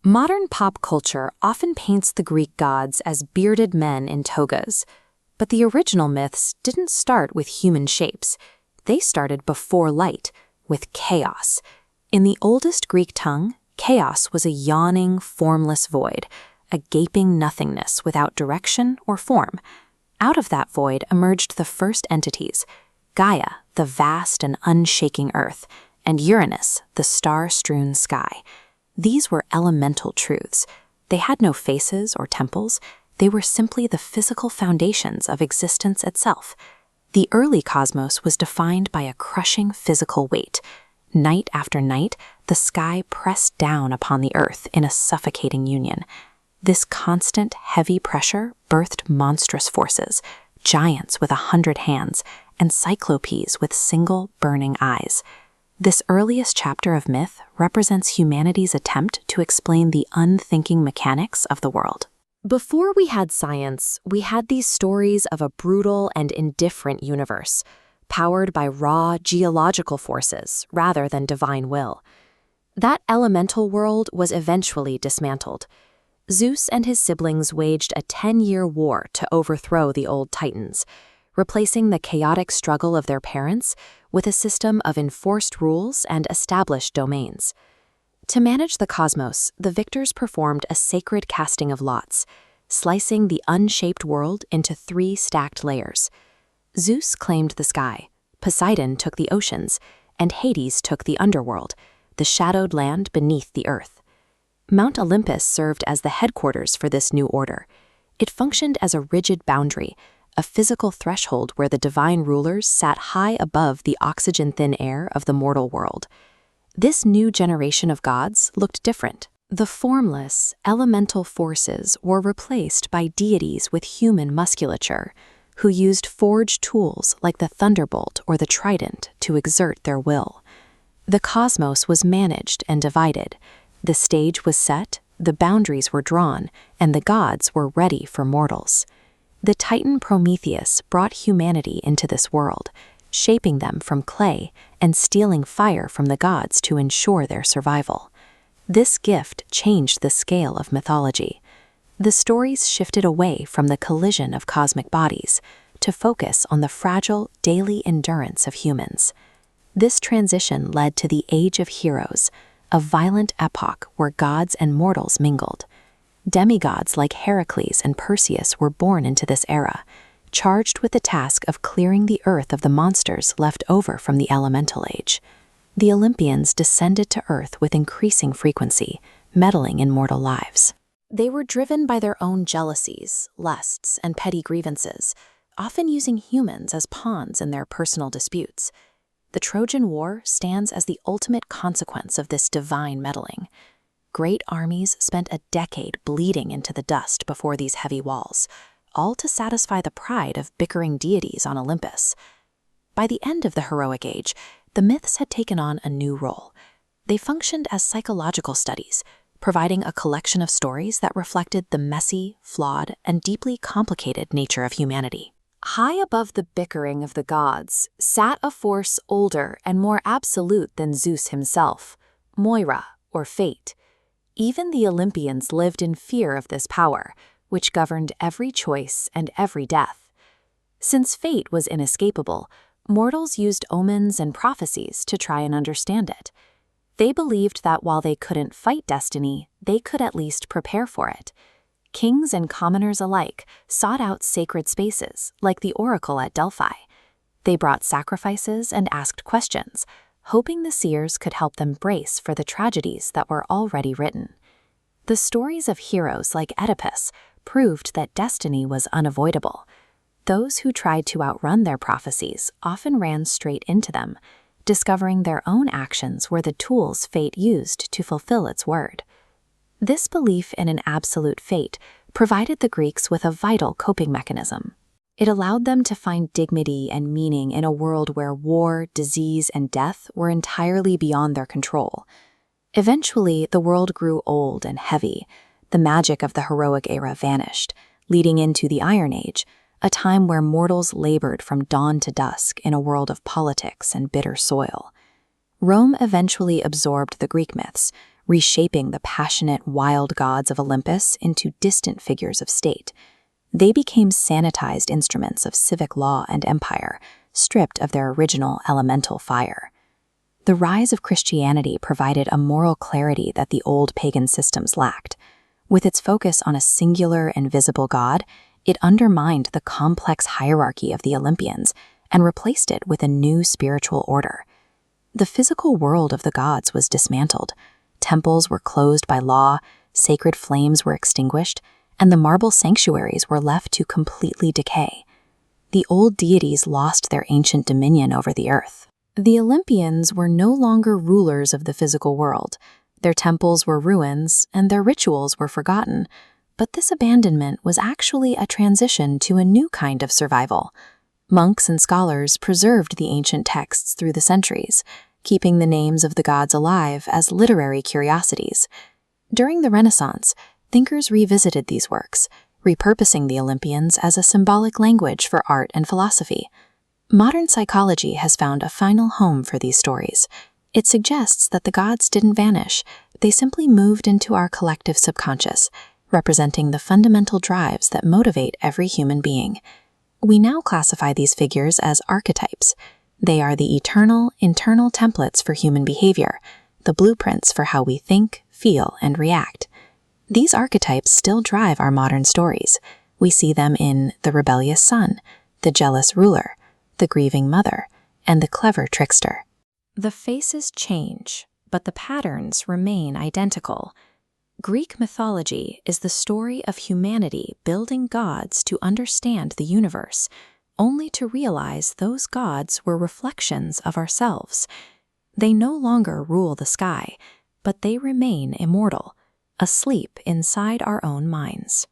Modern pop culture often paints the Greek gods as bearded men in togas, but the original myths didn't start with human shapes. They started before light, with chaos. In the oldest Greek tongue, chaos was a yawning, formless void, a gaping nothingness without direction or form. Out of that void emerged the first entities: Gaia, the vast and unshaking earth, and Uranus, the star-strewn sky. These were elemental truths. They had no faces or temples. They were simply the physical foundations of existence itself. The early cosmos was defined by a crushing physical weight. Night after night, the sky pressed down upon the earth in a suffocating union. This constant, heavy pressure birthed monstrous forces, giants with 100 hands, and cyclopes with single, burning eyes. This earliest chapter of myth represents humanity's attempt to explain the unthinking mechanics of the world. Before we had science, we had these stories of a brutal and indifferent universe, powered by raw geological forces rather than divine will. That elemental world was eventually dismantled. Zeus and his siblings waged a 10-year war to overthrow the old Titans, replacing the chaotic struggle of their parents with a system of enforced rules and established domains. To manage the cosmos, the victors performed a sacred casting of lots, slicing the unshaped world into 3 stacked layers. Zeus claimed the sky, Poseidon took the oceans, and Hades took the underworld, the shadowed land beneath the earth. Mount Olympus served as the headquarters for this new order. It functioned as a rigid boundary, a physical threshold where the divine rulers sat high above the oxygen-thin air of the mortal world. This new generation of gods looked different. The formless, elemental forces were replaced by deities with human musculature, who used forged tools like the thunderbolt or the trident to exert their will. The cosmos was managed and divided. The stage was set, the boundaries were drawn, and the gods were ready for mortals. The Titan Prometheus brought humanity into this world, shaping them from clay and stealing fire from the gods to ensure their survival. This gift changed the scale of mythology. The stories shifted away from the collision of cosmic bodies to focus on the fragile daily endurance of humans. This transition led to the Age of Heroes, a violent epoch where gods and mortals mingled. Demigods like Heracles and Perseus were born into this era, charged with the task of clearing the earth of the monsters left over from the elemental age. The Olympians descended to earth with increasing frequency, meddling in mortal lives. They were driven by their own jealousies, lusts, and petty grievances, often using humans as pawns in their personal disputes. The Trojan War stands as the ultimate consequence of this divine meddling. Great armies spent a decade bleeding into the dust before these heavy walls, all to satisfy the pride of bickering deities on Olympus. By the end of the heroic age, the myths had taken on a new role. They functioned as psychological studies, providing a collection of stories that reflected the messy, flawed, and deeply complicated nature of humanity. High above the bickering of the gods sat a force older and more absolute than Zeus himself, Moira, or fate. Even the Olympians lived in fear of this power, which governed every choice and every death. Since fate was inescapable, mortals used omens and prophecies to try and understand it. They believed that while they couldn't fight destiny, they could at least prepare for it. Kings and commoners alike sought out sacred spaces, like the oracle at Delphi. They brought sacrifices and asked questions, hoping the seers could help them brace for the tragedies that were already written. The stories of heroes like Oedipus proved that destiny was unavoidable. Those who tried to outrun their prophecies often ran straight into them, discovering their own actions were the tools fate used to fulfill its word. This belief in an absolute fate provided the Greeks with a vital coping mechanism. It allowed them to find dignity and meaning in a world where war, disease, and death were entirely beyond their control. Eventually, the world grew old and heavy. The magic of the heroic era vanished, leading into the Iron Age, a time where mortals labored from dawn to dusk in a world of politics and bitter soil. Rome eventually absorbed the Greek myths, reshaping the passionate, wild gods of Olympus into distant figures of state. They became sanitized instruments of civic law and empire, stripped of their original elemental fire. The rise of Christianity provided a moral clarity that the old pagan systems lacked. With its focus on a singular and visible god, it undermined the complex hierarchy of the Olympians and replaced it with a new spiritual order. The physical world of the gods was dismantled. Temples were closed by law, sacred flames were extinguished, and the marble sanctuaries were left to completely decay. The old deities lost their ancient dominion over the earth. The Olympians were no longer rulers of the physical world. Their temples were ruins, and their rituals were forgotten. But this abandonment was actually a transition to a new kind of survival. Monks and scholars preserved the ancient texts through the centuries, keeping the names of the gods alive as literary curiosities. During the Renaissance, thinkers revisited these works, repurposing the Olympians as a symbolic language for art and philosophy. Modern psychology has found a final home for these stories. It suggests that the gods didn't vanish, they simply moved into our collective subconscious, representing the fundamental drives that motivate every human being. We now classify these figures as archetypes. They are the eternal, internal templates for human behavior, the blueprints for how we think, feel, and react. These archetypes still drive our modern stories. We see them in the rebellious son, the jealous ruler, the grieving mother, and the clever trickster. The faces change, but the patterns remain identical. Greek mythology is the story of humanity building gods to understand the universe, only to realize those gods were reflections of ourselves. They no longer rule the sky, but they remain immortal, asleep inside our own minds.